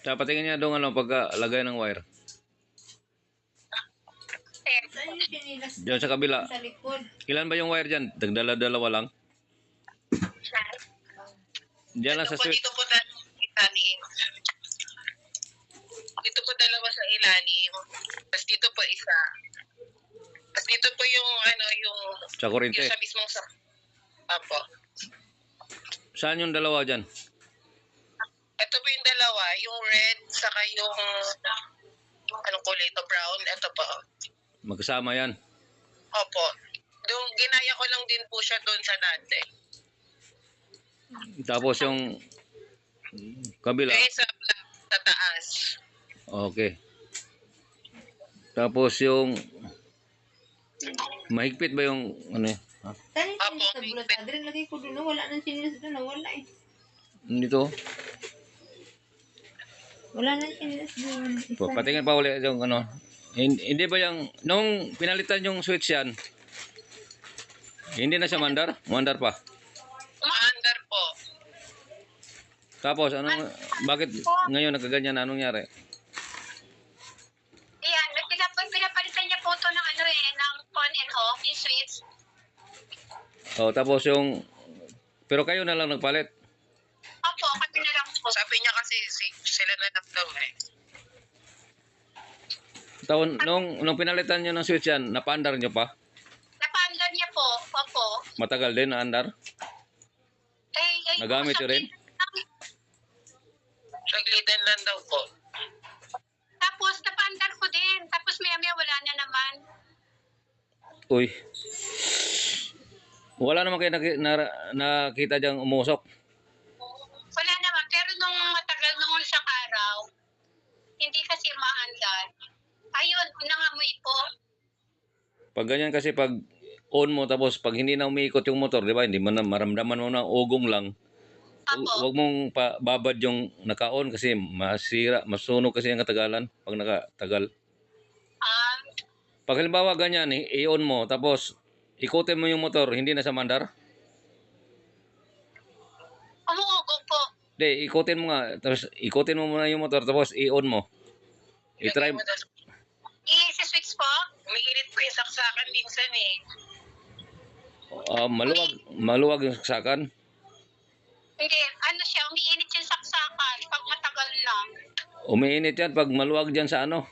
Sa patingin niya doon ano, pagkalagay ng wire. Saan yung sinilas Diyan sa kabila. sa likod? Ilan ba yung wire dyan? Dagdala-dalawa lang? Diyan lang sa switch. Dito po ilalim. Dito po dalawa sa ilalim. Tapos dito po isa. Tapos dito po yung ano yung Sa kurente. yung sa mismong sa Apo. Saan yung dalawa dyan? Ito po yung dalawa, yung red saka yung anong kulay ito, brown. Ito po. Magkasama yan. Opo. Doon ginaya ko lang din po siya doon sa dati. Tapos yung kabila. Kaya sa taas. Okay. Tapos yung mahigpit ba yung ano eh? Ha? Saan yung Apo, sinilas sa bulat? Adre, lagay ko doon. Wala nang sinilas doon. Wala eh. Dito. Wala nang sinilas doon. Isa. Patingin pa ulit yung ano. Hindi ba yung nung pinalitan yung switch yan? Hindi na siya mandar? Mandar pa. Umaandar po. Tapos bakit ngayon nagkaganyan na anong nangyari? Ayan, pinapalitan niya po ito ng ano eh, ng on and off, yung switch. Oh, tapos yung pero kayo na lang nagpalit. Opo, kami na lang po. Sabi niya kasi sila na lang daw eh. Tapos nung pinalitan niyo ng switch yan, napaandar niyo pa? Napaandar niya po, opo. Matagal din na andar? Nagamit niyo rin? Saglitan lang daw po. Tapos napaandar ko din. Tapos maya wala na naman. Uy. Wala naman kayo nakita diyang umusok. Wala naman. Pero nung matagal nung isang araw, hindi kasi maandar. Ayun, nangamoy po. Pag ganyan kasi pag on mo tapos pag hindi na umiikot yung motor, di ba? Hindi mo na maramdaman mo na ugong lang. Apo. Huwag mong babad yung naka-on kasi masira, masunog kasi ang katagalan pag nakatagal. Pag halimbawa ganyan, i-on mo tapos ikutin mo yung motor, hindi na sa mandar. Umuugong po. Hindi, ikutin mo nga, tapos ikutin mo muna yung motor tapos i-on mo. I-try mo. I-switch po. Umiinit po yung saksakan minsan eh. Maluwag yung saksakan. Hindi, ano siya, umiinit yung saksakan pag matagal na. Umiinit yan pag maluwag dyan sa ano.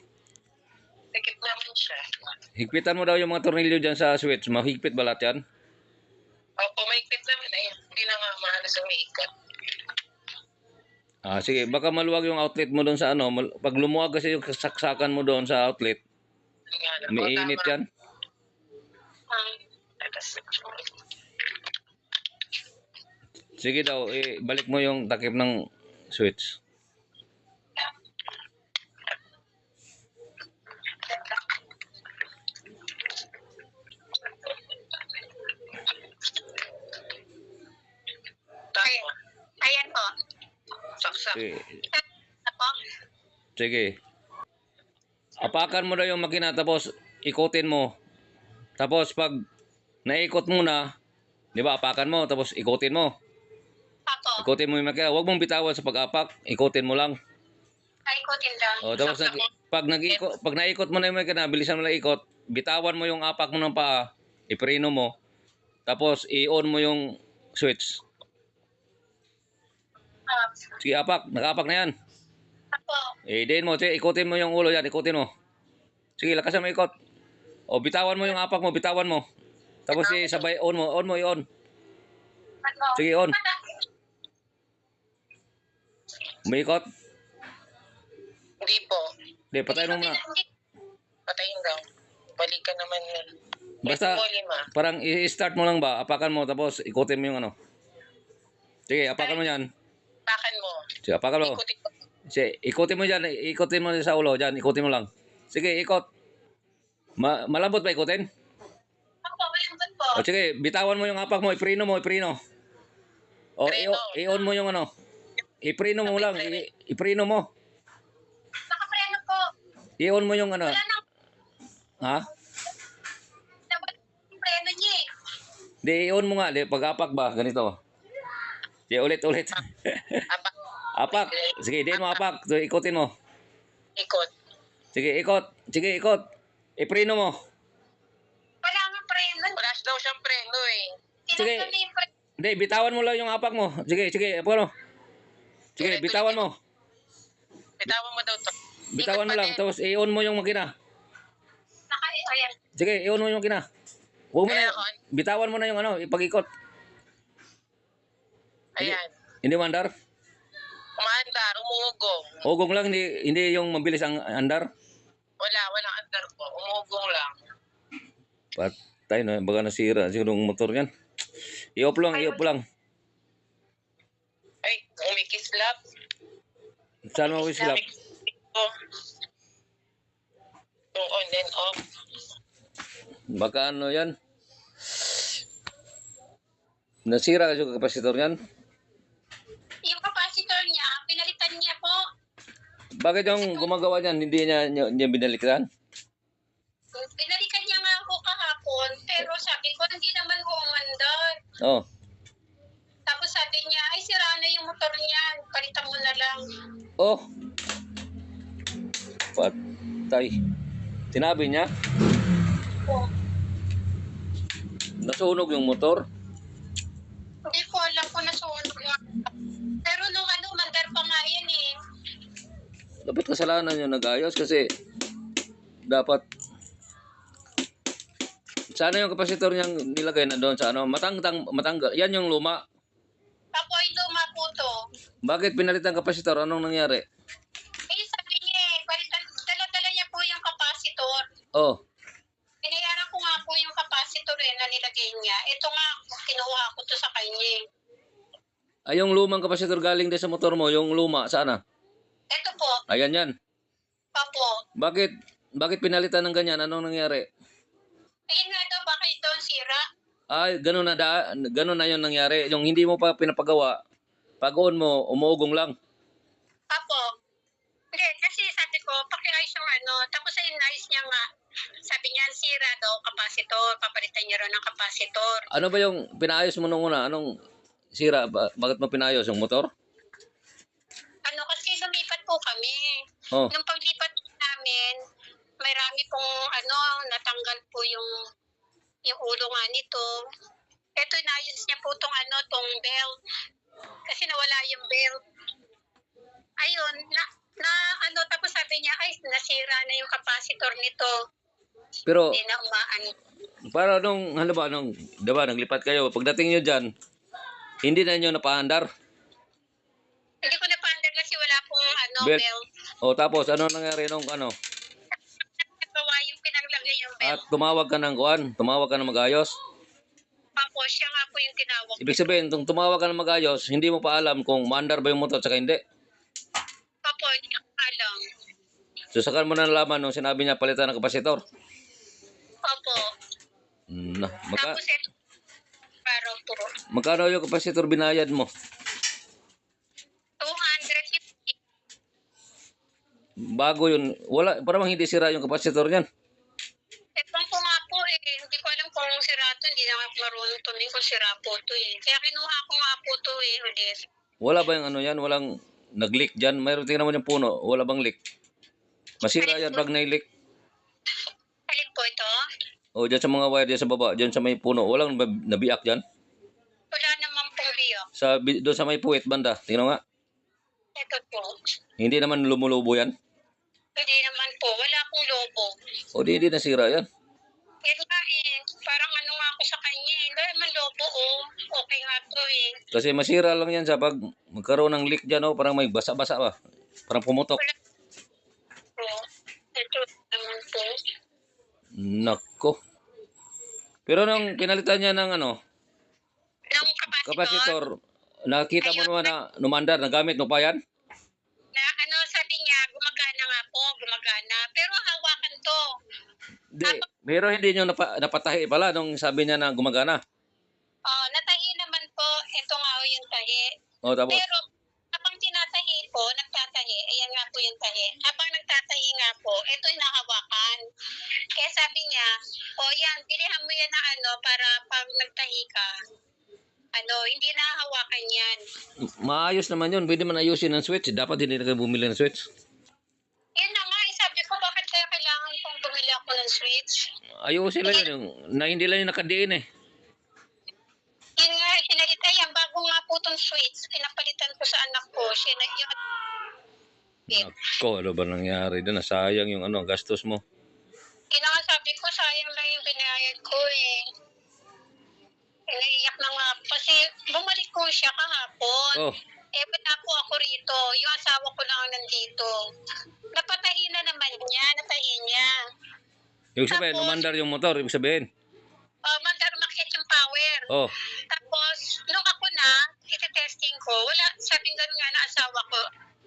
Tikit naman siya. Higpitan mo daw yung mga tornilyo dyan sa switch. Mahigpit ba lahat yan? Opo, may ikit naman eh. Hindi na nga mahalos umiikot. Sige, baka maluwag yung outlet mo doon sa ano. Pag lumuwag kasi yung saksakan mo doon sa outlet, umiinit yan. Sige daw, balik mo yung takip ng switch. Ayan po. Saksak. Apo. Sige. Apakan mo daw yung makina tapos ikutin mo. Tapos pag naikot mo na, di ba, apakan mo tapos ikutin mo. Apo. Ikutin mo yung makina. Huwag mong bitawan sa pag-apak. Ikutin mo lang. Ikutin lang. O, tapos pag naikot mo na yung makina, bilisan mo lang ikot. Bitawan mo yung apak mo ng paa. Ipreno mo. Tapos i-on mo yung switch. Sige, apak. Naka-apak na yan. Apo. Diin mo. Sige, ikutin mo yung ulo yan. Ikutin mo. Sige, lakasan mo ikot. O, bitawan mo yung apak mo. Bitawan mo. Tapos sabay on mo. On mo, i-on. Ano? Sige, on. Umiikot. Hindi po. Hindi, patayin mo muna. Patayin daw. Balikan naman yun. Basta, parang i-start mo lang ba? Apakan mo. Tapos ikutin mo yung ano. Sige, apakan mo yan. Takan mo. Sige, apakan mo. Ikutin mo. Sige, ikutin mo dyan. Ikutin mo sa ulo. Dyan, ikutin mo lang. Sige, ikot. Malambot ba ikutin? Apo, malambot po. O sige, bitawan mo yung apak mo. Iprino mo, iprino. O, i-on mo yung ano. Iprino mo lang. Iprino mo. Nakapreno po. I-on mo yung ano. Wala nang Ha? preno niya eh. Di, i-on mo nga. Di, pag-apak ba? Ganito. Di, ulit. Apak. Apak. Sige, diin mo apak. So, ikutin mo. Ikot. Sige, ikot. Sige, ikot. Ipreno mo. Wala nga preno. Wala daw siyang preno eh. Sige. Tinanggal na yung preno. Hindi, bitawan mo lang yung apak mo. Sige, sige, Apollo. Sige, bitawan mo. Bitawan mo daw to. Bitawan mo Ikot pa lang. din. Tapos i-on mo yung makina. Ayan. Sige, i-on mo yung makina. Huwag mo na. Ayan, on. Bitawan mo na yung ano, ipag-ikot. Ayan. Hindi mandar. Umaandar, umuugong. Ugong lang, hindi yung mabilis ang andar. Walang andar po. Umuugong lang. Patay na, baka nasira siguro yung motor niyan. I-off lang, i-off lang. Ay, umikislap. Saan mo wislap? Yung on and off. Baka ano yan? Nasira kasi yung kapasitor niyan. Yung capacitor niya, pinalitan niya po. Bakit yung gumagawa niyan, hindi niya binalikan? Pinalikan niya nga ako kahapon, pero sabi ko, hindi naman ko umandar. Oh, Tapos sabi niya, ay sira na yung motor niya, palitan mo na lang. oh. Patay. Sinabi niya, Po. nasunog yung motor. Hindi ko alam kung nasunog nga. Pero nung umandar pa nga yan eh. Dapat kasalanan yung nag-ayos kasi dapat sana yung kapasitor niyang nilagay na doon sa ano, matanggal. Yan yung luma. Ako ay luma po to. Bakit pinalitan kapasitor? Anong nangyari? Eh sabi niya eh, palitan, dala-dala niya po yung capacitor. Oh, Binayaran ko nga po yung capacitor eh na nilagay niya. Ito nga, kinuha ko to sa kanya eh. ay yung lumang kapasitor galing din sa motor mo, yung luma, sana? Ito po, Ayan yan. papo. Bakit pinalitan ng ganyan? Anong nangyari? Ayun nga daw, baka ito ang sira. Ay, ganun na yung nangyari. Yung hindi mo pa pinapagawa, pag-on mo, umuugong lang. Papo. Hindi, kasi sabi ko, pakiayos yung tapos ay nice niya nga. Sabi niya, ang sira daw, capacitor. Papalitan niya raw ng capacitor. Ano ba yung pinayos mo nung una? Anong sira? Bakit mo pinayos yung motor? Kasi lumipat po kami. Oh, Nung paglipat namin, marami pong natanggal po yung ulo nga nito. Ito, inayos niya po tong belt. Kasi nawala yung belt. Ayun, tapos sabi niya, ay, nasira na yung capacitor nito. pero Hindi na umaan. para diba, naglipat kayo. Pagdating nyo dyan, hindi na nyo napaandar. Hindi ko napaandar kasi wala pong Belt. belt. O tapos, ano nangyari nung ano? Nagawa yung pinaglagay yung At belt. tumawag ka ng kuan, tumawag ka ng mag-ayos. Ako, siya nga po yung tinawag. Ibig sabihin, kung tumawag ka ng mag-ayos, hindi mo pa alam kung maandar ba yung motor at saka hindi. Ako, hindi ko alam. So, saka mo na nalaman nung sinabi niya palitan ng kapasitor. Opo. Tapos ito, paraw po. Magkano yung kapasitor binayad mo? 250. Bago yun. Wala, parang hindi sira yung kapasitor niyan. Ewan ko nga po eh. Hindi ko alam kung sira to. Hindi na ako marunong tumingin kung sira po to eh. Kaya kinuha ko nga po to eh ulit. Wala ba yung ano yan? Walang nag-leak dyan? Mayroon tingnan mo yung puno. Wala bang leak? Masira yan pag na-leak. Alin po ito? O, dyan sa mga wire, dyan sa baba, dyan sa may puno. Walang nabiak dyan. Wala naman pong biyak. Doon sa may puwit banda. Tingnan nga. Ito po. Hindi naman lumulubo yan. Hindi naman po. Wala akong lobo. O, hindi nasira yan. Yan nga eh. Parang nga ako sa kanya eh. Hindi naman lobo oh. Okay nga to eh. Kasi masira lang yan sa pag magkaroon ng leak dyan. Parang may basa-basa ba? Parang pumutok. Wala po. Ito naman po. Nako. Pero nung pinalitan niya ng Ng capacitor. kapasitor, nakita mo naman na numandar, nagamit mo pa yan? Na sabi niya, gumagana nga po. Gumagana. Pero hawakan to. Pero hindi nyo napatahi pala nung sabi niya na gumagana. Oh, natahi naman po. Ito nga ho yung tahi. O, tapos, Pero habang tinatahi po, nagtatahi, ayan nga po yung tahi. Habang nagtatahi nga po, ito yung nahawakan. Kaya sabi niya, yan, pilihan mo yan na para pag nagtahi ka, hindi nahahawakan yan. Maayos naman yun. Pwede man ayusin ng switch. Dapat hindi na kayo bumili ng switch. Yun na nga, sabi ko, bakit kaya kailangan kong bumili ako ng switch? Ayusin lang yun. Na hindi lang yung nakadiin eh. Yun nga, yan, bago nga po itong switch, pinapalitan ko sa anak ko. Siya na yun. Ako, ano ba nangyari doon? Sayang yung gastos mo. Yun na nga, sabi ko, sayang lang yung binayad ko eh. Naiiyak na nga ako. Kasi bumalik ko siya kahapon. Oh, Wala po ako rito. Yung asawa ko lang ang nandito. Napatahin na naman niya. Natahin niya. ibig sabihin, Tapos- umandar yung motor. Ibig sabihin. Mandar umakyat yung power. Oh, Tapos, nung ako na, iti-testing ko, wala, sabing gano'n nga na asawa ko.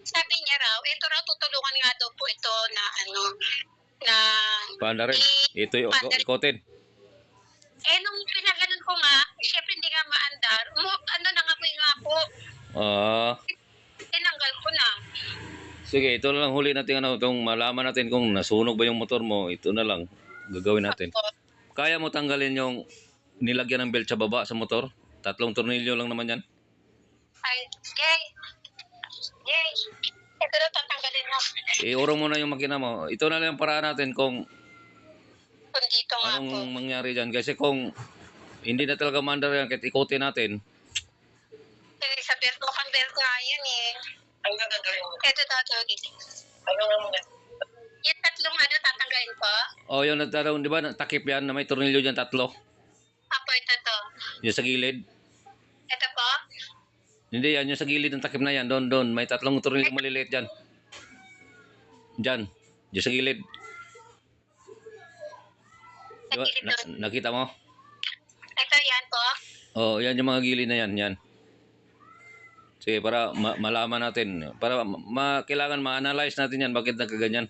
Sabi niya raw, ito raw tutulungan nga daw po ito na na paanda rin. Ito yung ikotin. nung pinaganon ko nga, syempre hindi nga maandar, nangamoy nga po, Ah, tinanggal ko na. sige, ito na lang huli natin itong malaman natin kung nasunog ba yung motor mo. Ito na lang gagawin natin. Kaya mo tanggalin yung nilagyan ng belt sa baba sa motor? 3 tornilyo lang naman yan. Ay, yay! Ito na tatanggalin na. Iurong mo na yung makina mo. Ito na lang yung paraan natin kung Kung dito nga po. anong mangyari dyan. Kasi kung hindi na talaga mandar yan, kahit ikotin natin. Sa belt, mukhang belt nga yan eh. Ang gagawin mo. Ito tatanggalin. Ano nga muna? Yung tatlong tatanggalin ko. O yung nagtaraw, di ba, takip yan na may tornilyo dyan 3. Apo, ito to. Yung sa gilid. Ito po. Hindi yan, yung sa gilid ng takip na yan. Doon. May 3 tornilyo maliliit dyan. Dyan. Dyan sa gilid. Di ba, nakita mo? Ito yan po. Oh, yan yung mga gilid na yan. Yan. Sige, para malaman natin. Para kailangan ma-analyze natin yan. Bakit nagkaganyan?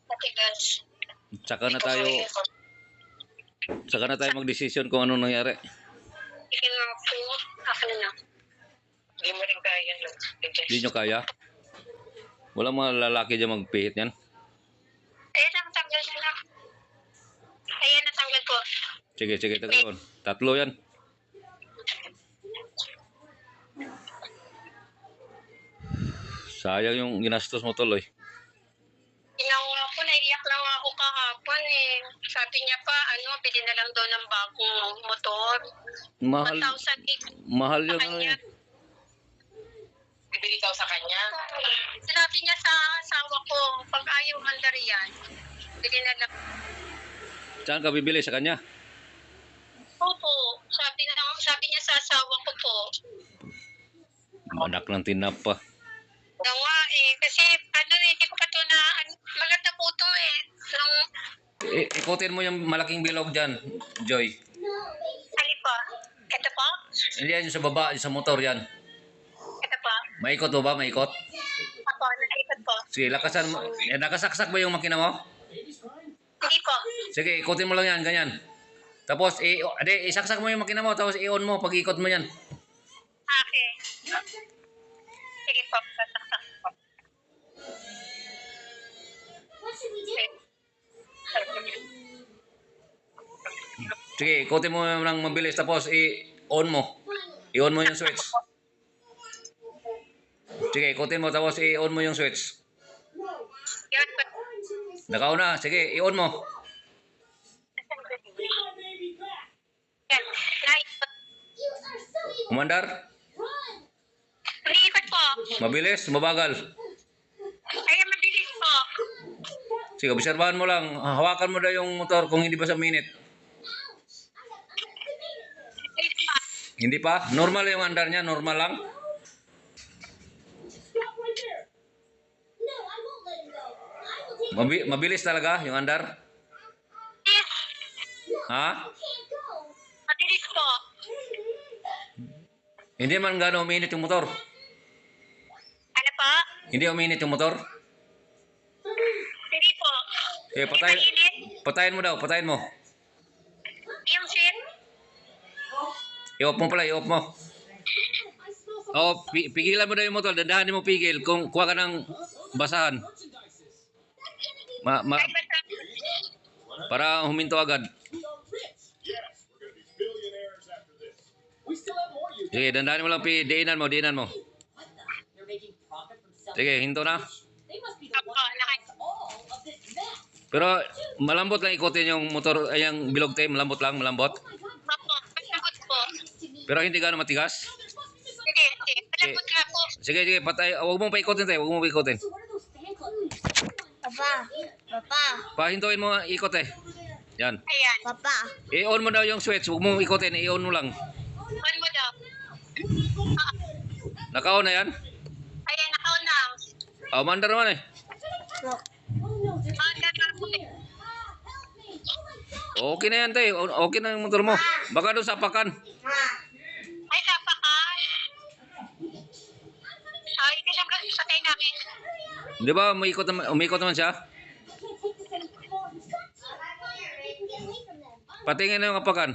Matigas. Saka na tayo mag-decision kung anong nangyari. Sige nga po. Ako na. Hindi mo rin kaya. Hindi nyo kaya? Walang mga lalaki dyan magpihit yan. Ayan ang tanggal na lang. Ayan ang tanggal po. Sige, tagalon. 3 yan. Sayang yung ginastos mo tuloy. Ginawa ko, naiiyak lang ako kahapon eh. Sabi niya pa, bili na lang daw ng bagong motor. Mahal, 1,000 mahal sa yung kanya. Bibili daw sa kanya. Sinabi niya sa asawa ko, pag ayaw mandar yan, bili na lang. Saan ka bibili? Sa kanya? Opo, sabi niya sa asawa ko po. Anak ng tinapa. Nga kasi hindi ko pa ito na, maganda po ito eh. Ikutin mo yung malaking bilog dyan, Joy. Ali po, ito po, Hindi yan yung sa baba, yung sa motor yan. ito po. Maikot mo ba? Maikot? Ako, naikot po. Sige, lakasan mo. Nakasaksak ba yung makina mo? Hindi po. Sige, ikutin mo lang yan, ganyan. Tapos, isaksak mo yung makina mo, tapos i-on mo pag ikot mo yan. Okay. Sige po, sasaksak po. Sige, ikutin mo lang mabilis, tapos i-on mo. I-on mo yung switch. Sige, ikutin mo, tapos i-on mo yung switch. Yun po. Nakauna, sige, i-on mo. Yan, naikot. Umandar, Naikot po. mabilis, mabagal. Kaya mabilis po. Sige, obserbahan mo lang. Hawakan mo daw yung motor kung hindi ba sa minute. Hindi pa. Hindi pa? Normal yung andar niya, normal lang. Mabilis talaga yung andar. Yes. Ha? Mabilis po. Hindi man gano'n uminit yung motor. Ano po? Hindi uminit yung motor. Hindi po. Eh, patayin mo daw, patayin mo. Yung seat? I-off mo pala, i-off mo. O, pigilan mo daw yung motor, dandahan mo pigil kung kuha ka ng basahan. Ay, basta. Para huminto agad. Yes, we're going to be billionaires after this. We still have more Sige, dandahan mo lang, diinan mo. Sige, hinto na. Opo, nakay. Pero malambot lang ikutin yung motor, ay yung bilog tayo, malambot. Opo, malambot po. Pero hindi gaano matigas. Sige, malambot nga po. Sige, patay. Huwag mong paikutin tayo, huwag mong paikutin. Papa. Pahintuin mo, ikot eh. Yan. Ayan. Papa. I-on mo daw yung switch, huwag mong ikutin, i-on mo lang. On mo daw. Naka-on na yan? Ayan, nakaon na. Mandar naman eh. Ganun po. Okay na yan tayo, okay na yung motor mo. Baka doon sa apakan. Ay, sapakan. Ay, kailang patay namin. Di ba, umikot naman siya? Patingin na yung apakan.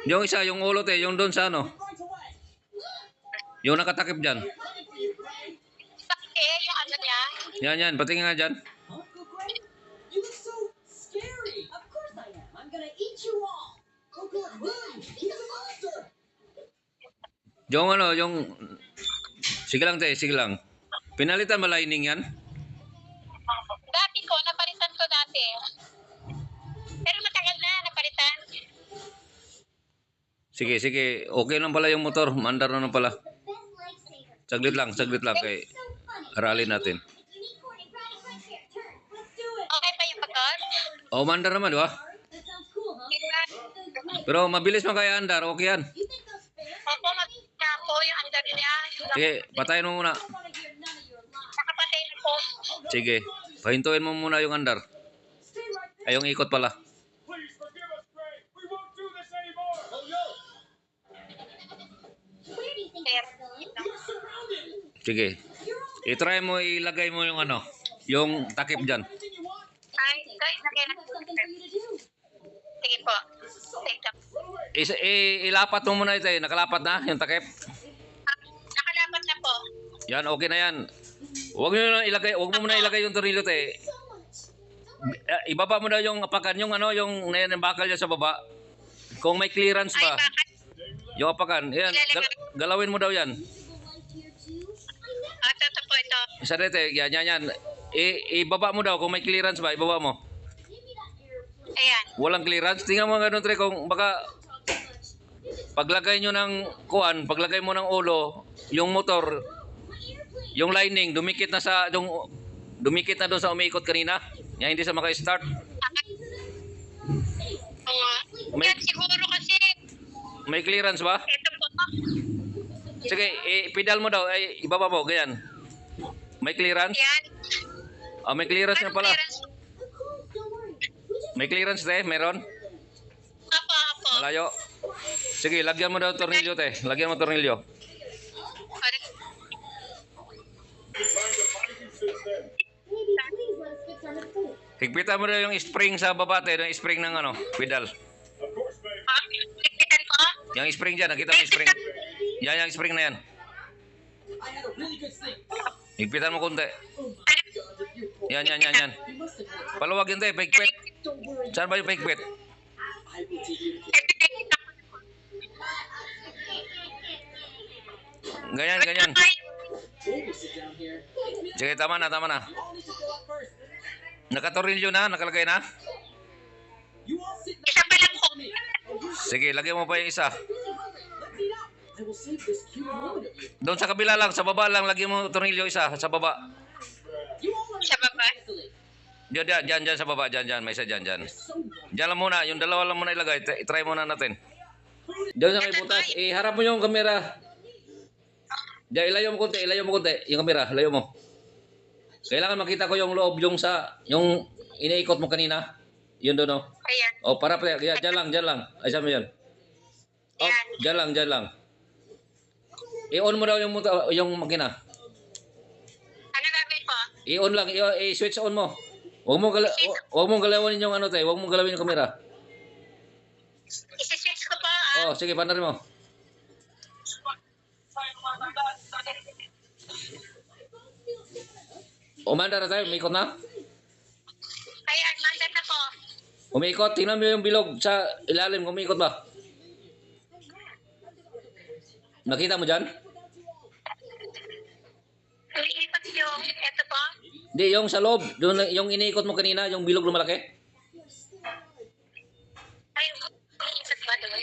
Yung isa, yung ulo tayo, yung doon sa ano. Yung nakatakip dyan. Yung ano niya. Yan, patingin nga dyan. You look so scary. Of course I am. I'm gonna eat you all. Oh God, run! He's a monster. Yung ano, yung... Sige lang tayo, sige lang. Pinalitan ba lining yan? Dati ko, napalitan ko dati. Pero matagal na, napalitan. Sige. Okay lang pala yung motor. Mandar na pala. Saglit lang kay aralin natin. Okay pa yung pagod? Mandar naman, di ba? Pero mabilis man kaya andar, okay yan. Opo, mabilis na po yung andar niya. Sige, patayin mo muna. Nakapatay na po. Sige, pahintuin mo muna yung andar. Ay, yung ikot pala. Please forgive us, Gray. We won't do this anymore. Oh no! Sige. I-try mo, ilagay mo yung ano, yung takip dyan. Ay, guys, lagyan na. Sige po. Ilapat mo muna ito eh. Nakalapat na yung takip. Nakalapat na po. Yan, okay na yan. Huwag mo muna ilagay yung tornilyo te. Ibaba mo daw yung apakan, yung ano, yung bakal niya sa baba. Kung may clearance Ay, ba, bakit? yung apakan. Yan, galawin mo daw yan. Ito po ito. Isa dito, yan. Ibaba mo daw kung may clearance ba, ibaba mo. Ayan. Walang clearance. Tingnan mo nga doon, Tre, kung baka paglagay nyo ng kuan, paglagay mo ng ulo, yung motor, yung lining, dumikit na doon sa umiikot kanina. Yan, hindi sa maka-start. Yan siguro kasi. May clearance ba? Ito po. Sige, pedal mo daw, ibaba mo, ganyan. May clearance? Yan. May clearance na pala. Clearance. May clearance, te, meron? Apo. Malayo. Sige, lagyan mo daw tornilyo, te. Lagyan mo tornilyo. Higpitan mo daw yung spring sa baba, te. Yung spring ng ano, pedal. Tigpitan ko. Yung spring dyan, nakita mo yung spring. Yan, yung spring na yan. I had a really good sleep. Higpitan mo kunti. Yan. You must have had a Paluwag yun, te. Pahigpit. Don't worry. Saan ba yung pahigpit? I will take you. Ganyan. We'll sit down here. Sige, tama na. I'll need to go up first. Nakatorilyo na, nakalagay na. You all sit Isa pa lang po. me. Sige, lagyan mo pa yung isa. Let me out. I will save this cute moment of you. Doon sa kabila lang, sa baba lang, lagyan mo tornilyo isa, sa baba. You all want Sa baba. to Diyan, sa baba, diyan, may isa diyan. so Diyan lang muna, yung dalawa lang muna ilagay. Try muna natin. Diyan sa may butas, iharap mo yung kamera. Diyan, ilayo mo konti, yung kamera, ilayo mo. Kailangan makita ko yung loob, yung iniikot mo kanina. Yun doon, oh. Ayan. Oh, para pa, diyan lang. Ay, saan mo yan? Oh, Yan. diyan lang. I-on mo daw yung makina. Ano gagawin po? I-on lang, i-switch on mo. Huwag mong galawin yung ano tayo, huwag mong galawin yung kamera. Isi-switch ko po. Oh, sige, panarin mo. Umanda na tayo, may ikot na. Ayan, mandan na po. Umiikot. Tingnan mo yung bilog sa ilalim. Umiikot ba? Nakita mo dyan? Umiikot yung, eto po. Hindi, yung sa loob. Yung iniikot mo kanina, yung bilog na malaki. Ay, umiikot ba doon?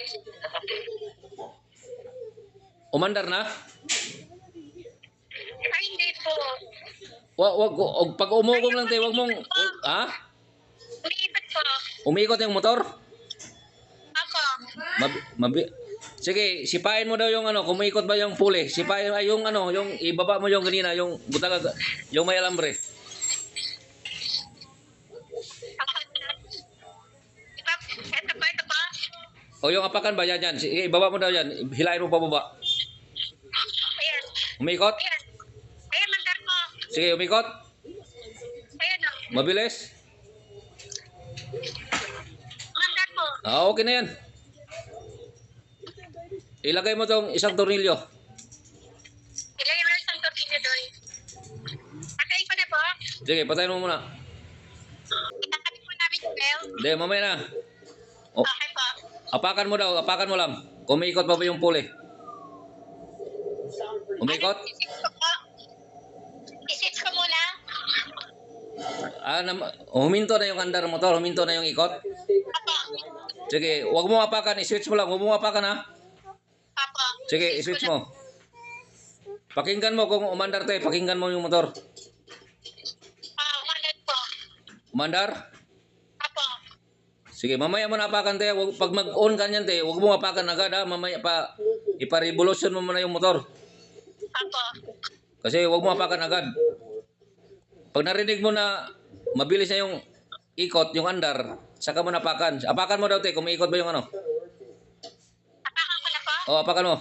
Umandar na? Ay, hindi po. Pag umugong lang tayo, wag mong... Ha? Umiikot po. Umiikot yung motor? Ako. Sige, sipain mo daw yung ano, kumikot ba yung puli? Sipain ay yung ano, yung ibaba mo yung kanina, yung butaga, yung may alambre. Ito pa. O yung apakan ba yan yan? Sige, ibaba mo daw yan. Hilain mo pababa. Ayan. Umikot? Ayan. Ayan, mandar ko. Sige, umikot. Ayan o. Mabilis. Mandar ko. Okay na yan. Ilagay mo tong isang tornilyo. Ilagay mo lang isang tortilla doon. Patayin ko na po. Sige, patayin mo muna. Itatapin po namin yung bell. Hindi, mamaya na. O, Okay po. apakan mo daw, apakan mo lang. Kumikot pa ba yung puli? Umikot? Isits ko po. Isits ko muna. Huminto na yung andar motor, huminto na yung ikot. Apo. Sige, wag mo apakan, i-switch mo lang, wag mo apakan ha. Apo. Sige, i-switch mo. Pakinggan mo kung umandar tayo, pakinggan mo yung motor. Umalat po. Umandar? Apo. Sige, mamaya mo na apakan tayo. Pag mag-on ka niyan tayo, wag mo apakan agad ha. Mamaya pa, ipa-revolution mo muna yung motor. Apo. Kasi wag mo apakan agad. Pag narinig mo na mabilis na yung ikot, yung andar, saka mo na apakan. Apakan mo daw tayo, kung may ikot ba yung ano. Apakan ko na po. O, apakan mo.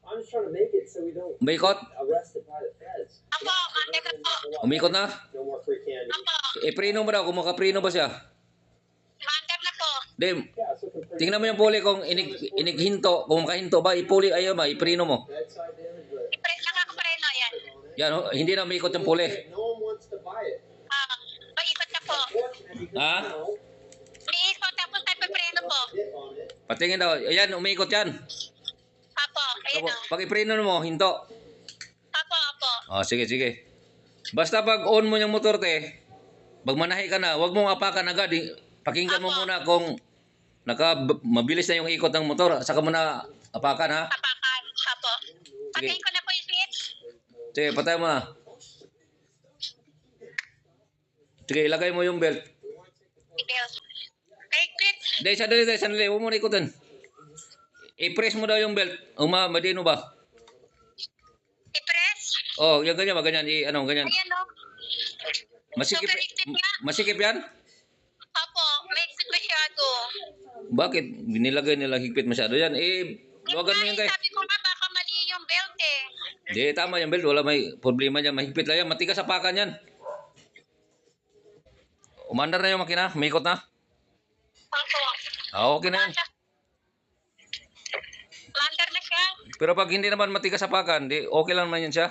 I'm just trying to make it so we don't May ikot? arrested by the feds. Apo. Mante ko po. Umikot na? No more free candy. Apo. Iprino mo daw, kung makaprino ba siya. Mandar na po. Di, Yeah, so for free tingnan mo yung puli kung inighinto, kung makahinto ba, ipuli, ayaw ba, iprino mo. bedside damage, but Nakakapreno yan. Yan, oh, hindi na umikot yung puli. no one wants to buy it. Paikot na po. Unfortunately, because Ha? now, Liikot tapos nagpapreno po. hit on it. Patingin daw, ayan, umikot yan. Apo. Ayun o. Pag iprino mo, hinto. Apo. Oh, sige, sige. Basta pag on mo yung motor, te, pag manahi ka na, wag mong apakan agad. Pakinggan mo muna kung mabilis na yung ikot ng motor, saka mo na apakan, ha? Apakan. Apo. Patayin ko na po yung switch. Sige, patay mo na. Sige, ilagay mo yung belt. Bell. Kay quit. Dahil, sandali, huwag mo na ikutin. I-press mo daw yung belt. Madino ba? I-press. Oh, yung ganyan, ganyan. Ganyan. Ayan o. Masikip, Super higpit nga. masikip yan? Apo. May higpit masyado. Bakit? Nilagay nila higpit masyado yan. Luwagan mo yun, te. Sabi ko nga baka mali yung belt eh. Di, tama yung belt. Wala may problema dyan. Mahigpit lang yan. Matigas sa pakan yan. Umandar na yung makina. Umikot na. Apo. Okay na yan. Landar na siya. Pero pag hindi naman matigas sa pakan, di, okay lang naman yan siya.